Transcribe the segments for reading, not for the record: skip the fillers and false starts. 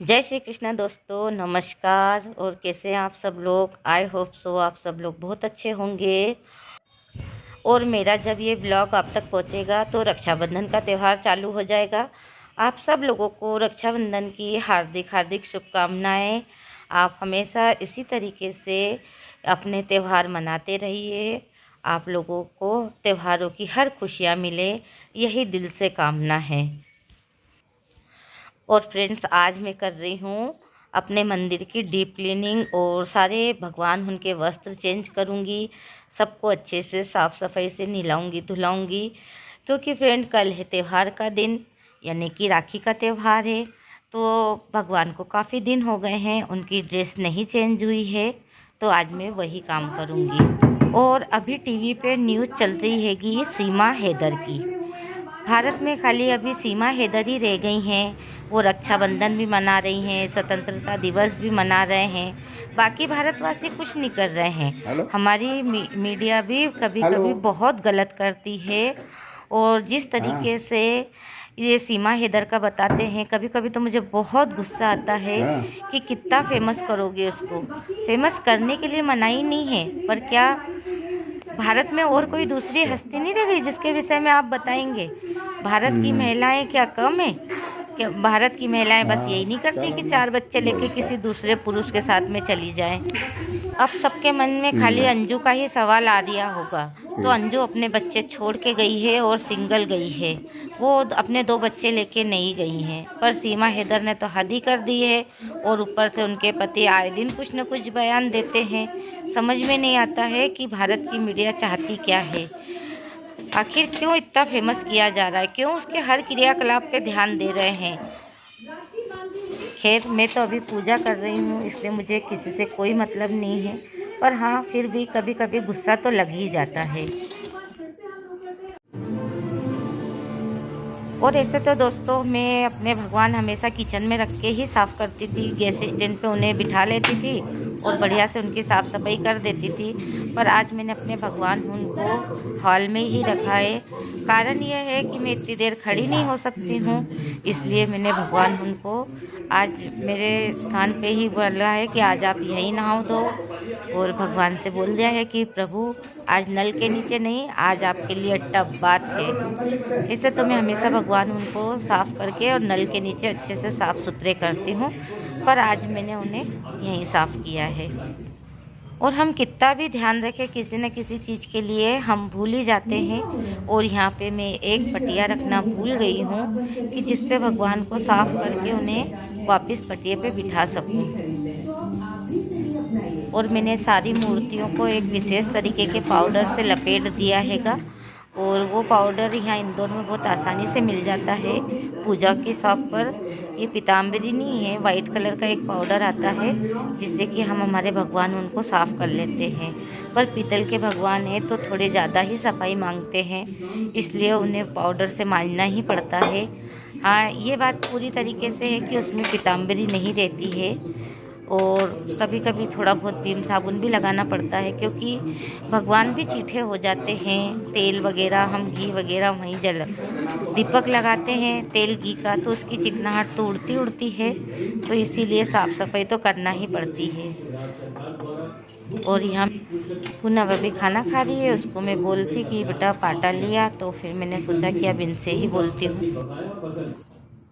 जय श्री कृष्ण दोस्तों, नमस्कार। और कैसे हैं आप सब लोग। आई होप सो आप सब लोग बहुत अच्छे होंगे। और मेरा जब ये ब्लॉग आप तक पहुंचेगा तो रक्षाबंधन का त्यौहार चालू हो जाएगा। आप सब लोगों को रक्षाबंधन की हार्दिक हार्दिक शुभकामनाएं। आप हमेशा इसी तरीके से अपने त्यौहार मनाते रहिए। आप लोगों को त्योहारों की हर खुशियाँ मिले, यही दिल से कामना है। और फ्रेंड्स, आज मैं कर रही हूँ अपने मंदिर की डीप क्लीनिंग और सारे भगवान उनके वस्त्र चेंज करूँगी। सबको अच्छे से साफ़ सफाई से नहलाऊँगी धुलाऊँगी, क्योंकि फ्रेंड कल है त्यौहार का दिन, यानी कि राखी का त्यौहार है। तो भगवान को काफ़ी दिन हो गए हैं, उनकी ड्रेस नहीं चेंज हुई है, तो आज मैं वही काम करूँगी। और अभी टीवी पे न्यूज़ चल रही हैगी सीमा हैदर की। भारत में खाली अभी सीमा हैदर ही रह गई हैं। वो रक्षाबंधन भी मना रही हैं, स्वतंत्रता दिवस भी मना रहे हैं। बाकी भारतवासी कुछ नहीं कर रहे हैं। हमारी मीडिया भी कभी कभी बहुत गलत करती है। और जिस तरीके से ये सीमा हैदर का बताते हैं, कभी कभी तो मुझे बहुत गुस्सा आता है कि कितना फेमस करोगे उसको। फेमस करने के लिए मनाही नहीं है, पर क्या भारत में और कोई दूसरी हस्ती नहीं रह गई जिसके विषय में आप बताएंगे। भारत की महिलाएं क्या कम है? क्या भारत की महिलाएं बस यही नहीं करती कि 4 बच्चे लेके किसी दूसरे पुरुष के साथ में चली जाएं? अब सबके मन में खाली अंजू का ही सवाल आ रहा होगा। तो अंजू अपने बच्चे छोड़ के गई है और सिंगल गई है। वो अपने 2 बच्चे लेके नहीं गई हैं। पर सीमा हैदर ने तो हद ही कर दी है। और ऊपर से उनके पति आए दिन कुछ न कुछ बयान देते हैं। समझ में नहीं आता है कि भारत की मीडिया चाहती क्या है। आखिर क्यों इतना फेमस किया जा रहा है, क्यों उसके हर क्रियाकलाप पे ध्यान दे रहे हैं। खैर, मैं तो अभी पूजा कर रही हूँ, इसलिए मुझे किसी से कोई मतलब नहीं है। पर हाँ, फिर भी कभी कभी गुस्सा तो लग ही जाता है। और ऐसे तो दोस्तों, मैं अपने भगवान हमेशा किचन में रख के ही साफ़ करती थी। गैस स्टैंड पे उन्हें बिठा लेती थी और बढ़िया से उनकी साफ़ सफाई कर देती थी। पर आज मैंने अपने भगवान उनको हॉल में ही रखा है। कारण यह है कि मैं इतनी देर खड़ी नहीं हो सकती हूँ, इसलिए मैंने भगवान उनको आज मेरे स्थान पे ही बोला है कि आज आप यहीं नहाओ धो। और भगवान से बोल दिया है कि प्रभु, आज नल के नीचे नहीं, आज आपके लिए टब बात है। इसे तो मैं हमेशा भगवान उनको साफ़ करके और नल के नीचे अच्छे से साफ़ सुथरे करती हूँ, पर आज मैंने उन्हें यहीं साफ़ किया है। और हम कितना भी ध्यान रखें, किसी न किसी चीज़ के लिए हम भूल ही जाते हैं। और यहाँ पे मैं एक पटिया रखना भूल गई हूँ कि जिस पे भगवान को साफ़ करके उन्हें वापस पटिया पे बिठा सकूँ। और मैंने सारी मूर्तियों को एक विशेष तरीके के पाउडर से लपेट दिया हैगा। और वो पाउडर यहाँ इंदौर में बहुत आसानी से मिल जाता है पूजा की शॉप पर। ये पीताम्बरी नहीं है, वाइट कलर का एक पाउडर आता है जिससे कि हम हमारे भगवान उनको साफ़ कर लेते हैं। पर पीतल के भगवान हैं तो थोड़े ज़्यादा ही सफाई मांगते हैं, इसलिए उन्हें पाउडर से मांजना ही पड़ता है। हाँ, ये बात पूरी तरीके से है कि उसमें पीताम्बरी नहीं रहती है। और कभी कभी थोड़ा बहुत विम साबुन भी लगाना पड़ता है, क्योंकि भगवान भी चीठे हो जाते हैं। तेल वगैरह, हम घी वगैरह वहीं दीपक लगाते हैं तेल घी का, तो उसकी चिकनाहट तो उड़ती उड़ती है। तो इसीलिए साफ़ सफाई तो करना ही पड़ती है। और यहाँ पूनम अभी खाना खा रही है, उसको मैं बोलती कि बेटा पाटा लिया, तो फिर मैंने सोचा कि अब इनसे ही बोलती हूँ।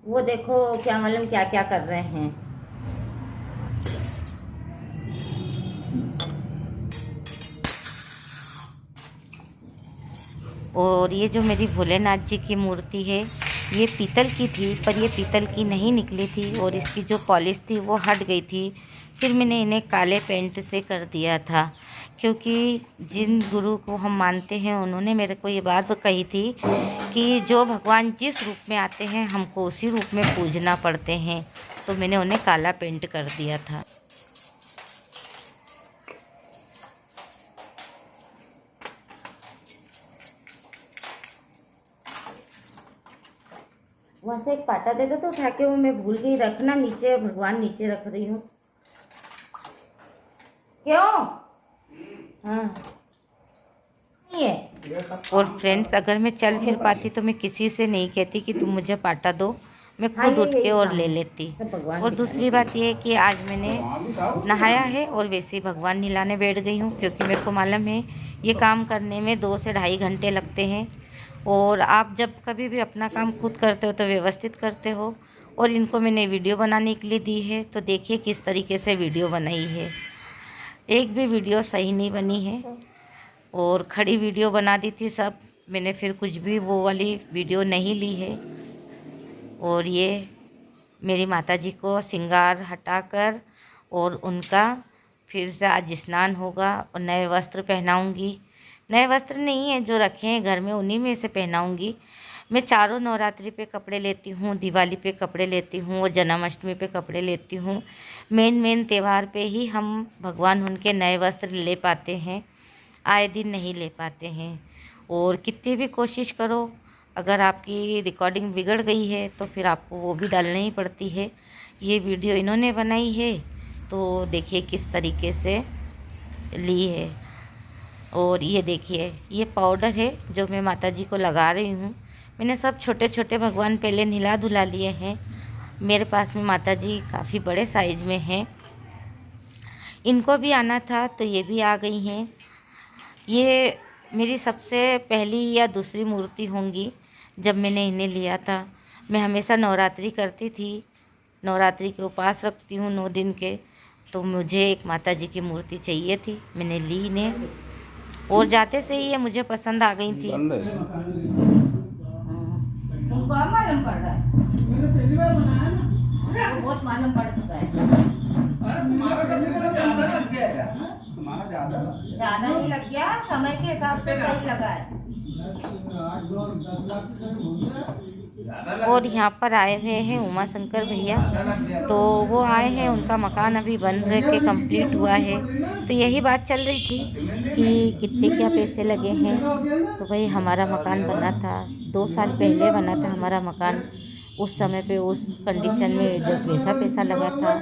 वो देखो क्या मालूम क्या क्या कर रहे हैं। और ये जो मेरी भोलेनाथ जी की मूर्ति है, ये पीतल की थी, पर ये पीतल की नहीं निकली थी और इसकी जो पॉलिश थी वो हट गई थी। फिर मैंने इन्हें काले पेंट से कर दिया था, क्योंकि जिन गुरु को हम मानते हैं उन्होंने मेरे को ये बात कही थी कि जो भगवान जिस रूप में आते हैं हमको उसी रूप में पूजना पड़ते हैं। तो मैंने उन्हें काला पेंट कर दिया था। वहाँ से एक पाटा दे दो तो उठा के, वो मैं भूल गई रखना नीचे, भगवान नीचे रख रही हूँ। क्यों? हाँ, नहीं है। और फ्रेंड्स, अगर मैं चल फिर पाती तो मैं किसी से नहीं कहती कि तुम मुझे पाटा दो। मैं खुद उठ के और ले लेती। और दूसरी बात ये है कि आज मैंने नहाया है और वैसे ही भगवान नहलाने बैठ गई हूँ, क्योंकि मेरे को मालूम है ये काम करने में 2 से ढाई घंटे लगते हैं। और आप जब कभी भी अपना काम खुद करते हो तो व्यवस्थित करते हो। और इनको मैंने वीडियो बनाने के लिए दी है, तो देखिए किस तरीके से वीडियो बनाई है। एक भी वीडियो सही नहीं बनी है और खड़ी वीडियो बना दी थी सब मैंने, फिर कुछ भी वो वाली वीडियो नहीं ली है। और ये मेरी माताजी को श्रृंगार हटाकर और उनका फिर से आज स्नान होगा और नए वस्त्र पहनाऊंगी। नए वस्त्र नहीं है, जो रखे हैं घर में उन्हीं में से पहनाऊंगी। मैं चारों नवरात्रि पे कपड़े लेती हूँ, दिवाली पे कपड़े लेती हूँ और जन्माष्टमी पे कपड़े लेती हूँ। मेन त्यौहार पे ही हम भगवान उनके नए वस्त्र ले पाते हैं, आए दिन नहीं ले पाते हैं। और कितनी भी कोशिश करो, अगर आपकी रिकॉर्डिंग बिगड़ गई है तो फिर आपको वो भी डालनी ही पड़ती है। ये वीडियो इन्होंने बनाई है, तो देखिए किस तरीके से ली है। और ये देखिए ये पाउडर है जो मैं माताजी को लगा रही हूँ। मैंने सब छोटे छोटे भगवान पहले नहला धुला लिए हैं। मेरे पास में माताजी काफ़ी बड़े साइज़ में हैं, इनको भी आना था तो ये भी आ गई हैं। ये मेरी सबसे पहली या दूसरी मूर्ति होंगी जब मैंने इन्हें लिया था। मैं हमेशा नवरात्रि करती थी, नवरात्रि के उपवास रखती हूँ 9 दिन के, तो मुझे एक माताजी की मूर्ति चाहिए थी, मैंने ली इन्हें। और जाते से ही ये मुझे पसंद आ गई थी। उनको मालूम पड़ रहा है, मैंने पहली बार बनाया ना, वो बहुत मालूम पड़ चुका है। अरे तुम्हारा ज़्यादा लग गया है, तुम्हारा ज़्यादा नहीं लग गया, समय के हिसाब से सही लगा है। और यहाँ पर आए हुए हैं उमा शंकर भैया, तो वो आए हैं, उनका मकान अभी बन के कंप्लीट हुआ है। तो यही बात चल रही थी कि कितने क्या पैसे लगे हैं। तो भाई हमारा मकान बना था 2 साल पहले बना था हमारा मकान। उस समय पे उस कंडीशन में जब वैसा पैसा लगा था।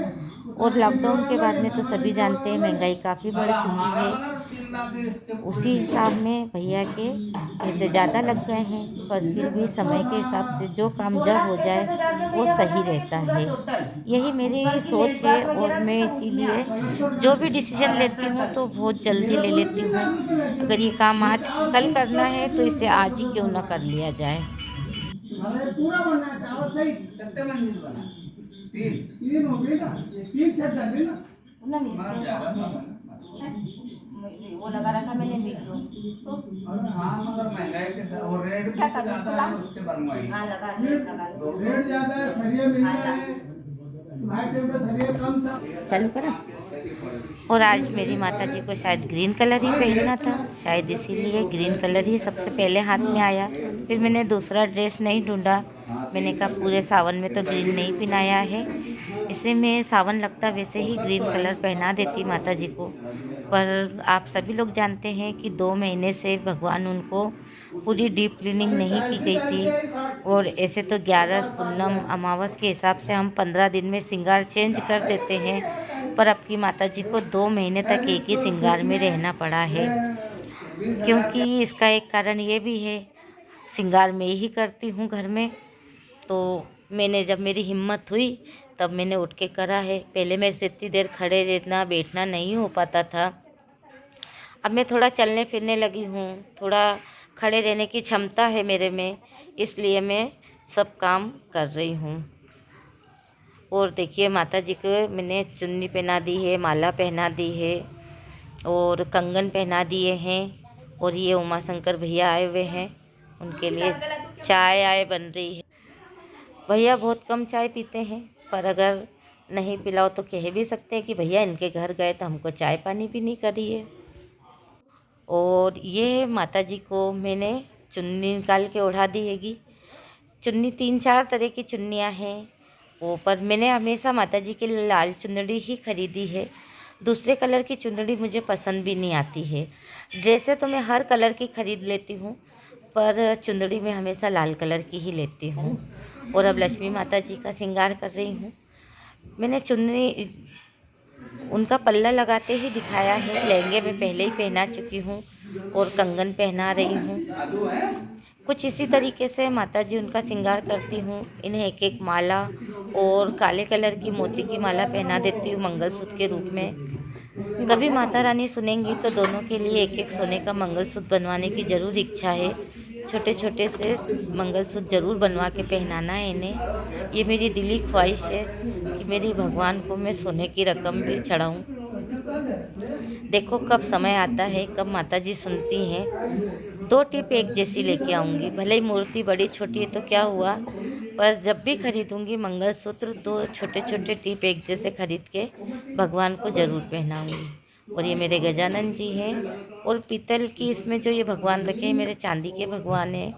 और लॉकडाउन के बाद में तो सभी जानते हैं महंगाई काफ़ी बढ़ चुकी है। उसी हिसाब में भैया के पैसे ज़्यादा लग गए हैं, पर फिर भी समय के हिसाब से जो काम जब हो जाए वो सही रहता है। यही मेरी सोच है और मैं इसीलिए जो भी डिसीजन लेती हूँ तो बहुत जल्दी ले लेती हूँ। अगर ये काम आज कल करना है तो इसे आज ही क्यों ना कर लिया जाए। पूरा बनना चावल सही कितने मंजिल बना? 3 हो गई ना, 3 छत डाली ना वो लगा रखा मैंने वीडियो तो। हाँ मगर महंगाई के साथ और रेट भी ज़्यादा है उसके बनवाई। हाँ लगा रेट ज़्यादा है, सरिया महंगा है, चालू करा। और आज मेरी माताजी को शायद ग्रीन कलर ही पहनना था, शायद इसीलिए ग्रीन कलर ही सबसे पहले हाथ में आया। फिर मैंने दूसरा ड्रेस नहीं ढूंढा, मैंने कहा पूरे सावन में तो ग्रीन नहीं पहनाया है, इसे मैं सावन लगता वैसे ही ग्रीन कलर पहना देती माताजी को। पर आप सभी लोग जानते हैं कि 2 महीने से भगवान उनको पूरी डीप क्लीनिंग नहीं की गई थी। और ऐसे तो 11 पूनम अमावस के हिसाब से हम 15 दिन में श्रृंगार चेंज कर देते हैं, पर अब की माताजी को 2 महीने तक एक ही श्रृंगार में रहना पड़ा है। क्योंकि इसका एक कारण ये भी है, श्रृंगार मैं ही करती हूँ घर में, तो मैंने जब मेरी हिम्मत हुई तब मैंने उठ के करा है। पहले मेरे से इतनी देर खड़े रहना बैठना नहीं हो पाता था, अब मैं थोड़ा चलने फिरने लगी हूँ, थोड़ा खड़े रहने की क्षमता है मेरे में, इसलिए मैं सब काम कर रही हूँ। और देखिए माताजी को मैंने चुन्नी पहना दी है, माला पहना दी है और कंगन पहना दिए हैं। और ये उमा शंकर भैया आए हुए हैं, उनके लिए चाय आए बन रही है। भैया बहुत कम चाय पीते हैं, पर अगर नहीं पिलाओ तो कह भी सकते हैं कि भैया इनके घर गए तो हमको चाय पानी भी नहीं करी है। और ये माताजी को मैंने चुन्नी निकाल के ओढ़ा दी हैगी। चुन्नी 3-4 तरह की चुन्नियाँ हैं वो, पर मैंने हमेशा माताजी के लिए लाल चुन्नड़ी ही खरीदी है। दूसरे कलर की चुन्नड़ी मुझे पसंद भी नहीं आती है। ड्रेसें तो मैं हर कलर की खरीद लेती हूँ, पर चुन्नड़ी मैं हमेशा लाल कलर की ही लेती हूँ। और अब लक्ष्मी माता जी का श्रृंगार कर रही हूँ। मैंने चुन्नी उनका पल्ला लगाते ही दिखाया है, लहंगे में पहले ही पहना चुकी हूँ और कंगन पहना रही हूँ। कुछ इसी तरीके से माता जी उनका श्रृंगार करती हूँ। इन्हें एक एक माला और काले कलर की मोती की माला पहना देती हूँ मंगलसूत्र के रूप में। कभी माता रानी सुनेंगी तो दोनों के लिए एक एक सोने का मंगलसूत्र बनवाने की ज़रूर इच्छा है। छोटे छोटे से मंगलसूत्र ज़रूर बनवा के पहनाना है इन्हें। ये मेरी दिली ख्वाहिश है कि मेरी भगवान को मैं सोने की रकम भी चढ़ाऊँ। देखो कब समय आता है, कब माता जी सुनती हैं। 2 टिप एक जैसी लेके आऊँगी। भले ही मूर्ति बड़ी छोटी है तो क्या हुआ, पर जब भी खरीदूँगी मंगलसूत्र 2 छोटे छोटे टिप एक जैसे खरीद के भगवान को ज़रूर पहनाऊँगी। और ये मेरे गजानन जी हैं। और पीतल की इसमें जो ये भगवान रखे हैं मेरे चांदी के भगवान हैं।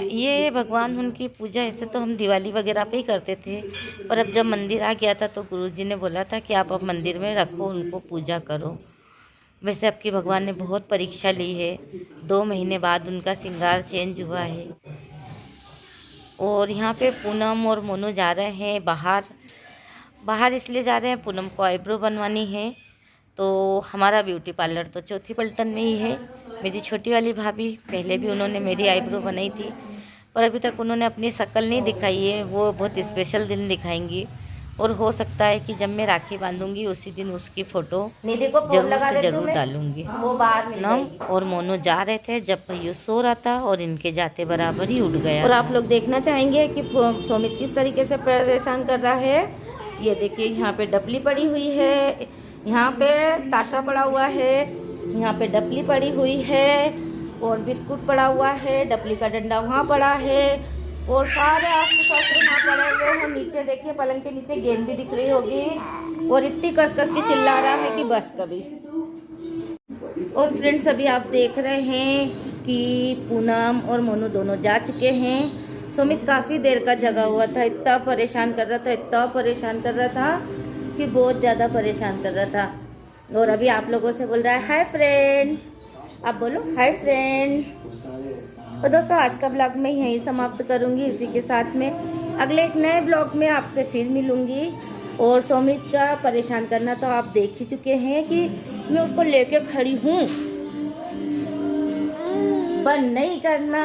ये भगवान उनकी पूजा ऐसे तो हम दिवाली वगैरह पे ही करते थे, पर अब जब मंदिर आ गया था तो गुरुजी ने बोला था कि आप अब मंदिर में रखो, उनको पूजा करो। वैसे आपकी भगवान ने बहुत परीक्षा ली है। 2 महीने बाद उनका श्रृंगार चेंज हुआ है। और यहाँ पे पूनम और मोनू जा रहे हैं बाहर इसलिए जा रहे हैं, पूनम को आईब्रो बनवानी है। तो हमारा ब्यूटी पार्लर तो चौथी पलटन में ही है। मेरी छोटी वाली भाभी, पहले भी उन्होंने मेरी आईब्रो बनाई थी, पर अभी तक उन्होंने अपनी शक्ल नहीं दिखाई है। वो बहुत स्पेशल दिन दिखाएंगी। और हो सकता है कि जब मैं राखी बांधूंगी उसी दिन उसकी फ़ोटो जरूर से ज़रूर डालूंगी। पूनम और मोनू जा रहे थे जब भैया सो रहा था और इनके जाते बराबर ही उठ गया। और आप लोग देखना चाहेंगे कि सोमित किस तरीके से परेशान कर रहा है। ये देखिए यहाँ पे डपली पड़ी हुई है, यहाँ पे ताशा पड़ा हुआ है, यहाँ पे डपली पड़ी हुई है और बिस्कुट पड़ा हुआ है, डपली का डंडा वहाँ पड़ा है और सारे अस्त्र यहाँ पड़े हुए हैं। नीचे देखिए पलंग के नीचे गेंद भी दिख रही होगी और इतनी कस कस के चिल्ला रहा है कि बस कभी। और फ्रेंड्स अभी आप देख रहे हैं कि पूनम और मोनू दोनों जा चुके हैं। सुमित काफ़ी देर का जगा हुआ था, इतना परेशान कर रहा था कि बहुत ज़्यादा परेशान कर रहा था। और अभी आप लोगों से बोल रहा है हाय फ्रेंड, आप बोलो हाय फ्रेंड। और दोस्तों आज का ब्लॉग मैं यहीं समाप्त करूंगी। इसी के साथ में अगले एक नए ब्लॉग में आपसे फिर मिलूंगी। और सुमित का परेशान करना तो आप देख ही चुके हैं कि मैं उसको लेके खड़ी हूँ। बंद नहीं करना।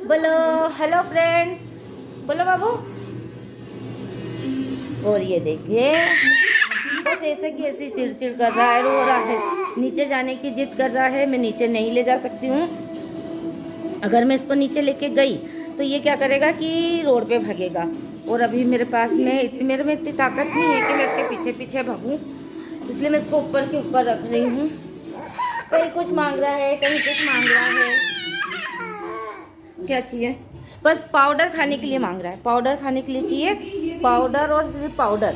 बोलो हेलो फ्रेंड, बोलो बाबू। और ये देखिए बस ऐसे की ऐसी चिड़चिड़ कर रहा है, रो रहा है, नीचे जाने की जिद कर रहा है। मैं नीचे नहीं ले जा सकती हूँ। अगर मैं इसको नीचे लेके गई तो ये क्या करेगा कि रोड पे भागेगा। और अभी मेरे पास में मेरे में इतनी ताकत नहीं है कि मैं इसके पीछे पीछे भागूं, इसलिए मैं इसको ऊपर के ऊपर रख रही हूँ। कहीं कुछ मांग रहा है, कहीं कुछ मांग रहा है। क्या चाहिए? बस पाउडर खाने के लिए मांग रहा है, पाउडर खाने के लिए चाहिए, पाउडर और पाउडर।